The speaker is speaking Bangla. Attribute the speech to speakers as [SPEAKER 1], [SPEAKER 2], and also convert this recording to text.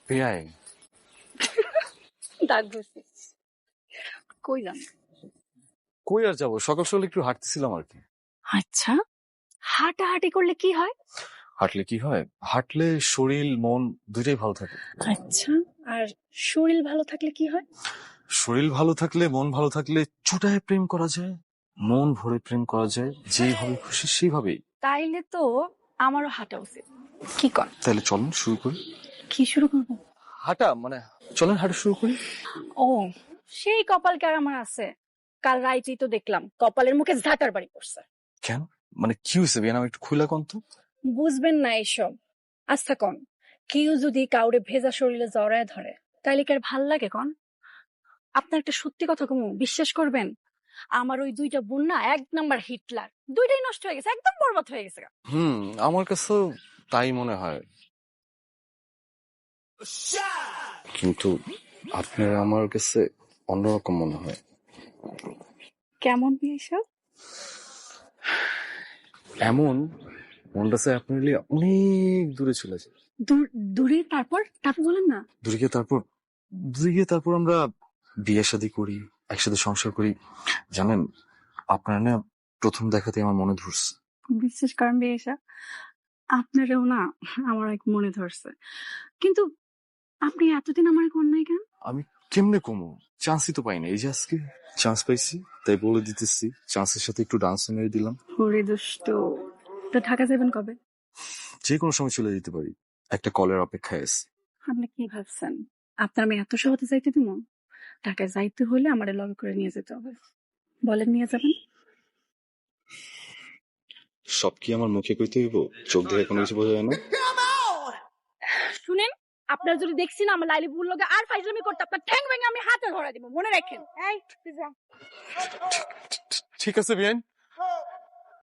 [SPEAKER 1] বেআই
[SPEAKER 2] ডাক দিছি। কই যান?
[SPEAKER 1] কই আর যাবো, সকাল সকাল একটু হাঁটতেছিলাম আর কি।
[SPEAKER 2] আচ্ছা, হাঁটাহাঁটি করলে কি হয়?
[SPEAKER 1] হাঁটলে কি হয়? হাঁটলে শরীর মন দুইটাই ভালো থাকে।
[SPEAKER 2] আচ্ছা, আর শরীর ভালো থাকলে কি হয়?
[SPEAKER 1] শরীর ভালো থাকলে, মন ভালো থাকলে ছোটায় প্রেম করা যায়, মন ভরে প্রেম করা যায়, যেভাবে খুশি সেইভাবেই।
[SPEAKER 2] তাইলে তো আমারও হাঁটা উচিত, কি কর?
[SPEAKER 1] তাহলে চলেন শুরু করি।
[SPEAKER 2] কি শুরু করবো?
[SPEAKER 1] হাঁটা মানে চলেন হাঁটা শুরু করি।
[SPEAKER 2] ও, সেই কপাল কি আর আমার আছে? কাল রাইতেই তো দেখলাম কপালের মুখে ঝাঁটার বাড়ি পড়ছে।
[SPEAKER 1] কেন, মানে কি হয়েছে বিয়ান, আমি একটু খুলা কন তো।
[SPEAKER 2] বুঝবেন না এইসব। আচ্ছা কন, কেউ যদি কাউরে ভেজা শরীরে জড়ায় ধরে তাইলে কি আর ভাল লাগে কন? আপনার একটা সত্যি কথা কমু, বিশ্বাস করবেন, আমার ওই দুইটা বোন না এক নাম্বার হিটলার, দুইটাই নষ্ট হয়ে গেছে, একদম বরবাদ হয়ে গেছে।
[SPEAKER 1] আমার কাছে তাই মনে হয়, কিন্তু আপনার আমার কাছে অন্যরকম মনে হয়।
[SPEAKER 2] কেমন এইসব?
[SPEAKER 1] এমন মনটা চাই আপনার লিয়ে অনেক দূরে চলে যায়।
[SPEAKER 2] দূরে? তারপর তারপর বলেন না।
[SPEAKER 1] দূরে গিয়ে তারপর আমরা বিয়ে শাদী করি, একসাথে সংসার করি। জানেন, আপনার না প্রথম দেখাতে আমার মনে ধরছে।
[SPEAKER 2] বিশ্বাস করেন বিয়েসা, আপনারও না আমার এক মনে ধরছে, কিন্তু আপনি এতদিন আমার কোন নাই কেন?
[SPEAKER 1] আমি কেমনে কমো, চান্সই তো পাই না, এই যে আজকে চান্স পাইছি তাই বলে দিতেছি, চান্সের সাথে একটু ডান্স মেরে দিলাম।
[SPEAKER 2] ওরে দুষ্ট, তো ঢাকা যাবেন কবে?
[SPEAKER 1] যে কোনো সময় চলে যেতে পারি, একটা কলের অপেক্ষায় আছি।
[SPEAKER 2] আপনি কি ভাবছেন আপনার আমি এত সহজে যাইতে দিব? ঢাকায় যাইতে হলে আমার লগে করে নিয়ে যেতে হবে। বলেন নিয়ে যাবেন?
[SPEAKER 1] সব কি আমার মুখে কইতে হইব? চোখ দেখে কোনো কিছু বোঝা যায় না?
[SPEAKER 2] শুনেন, আপনার যদি দেখছি না আমার লাইলি বুল লগে আর ফাইজলামি করতে, আপনার ঠ্যাং ভেঙে আমি হাতে ধরে দিব, মনে রাখেন। এই তুই যা।
[SPEAKER 1] ঠিক আছে বিয়ান,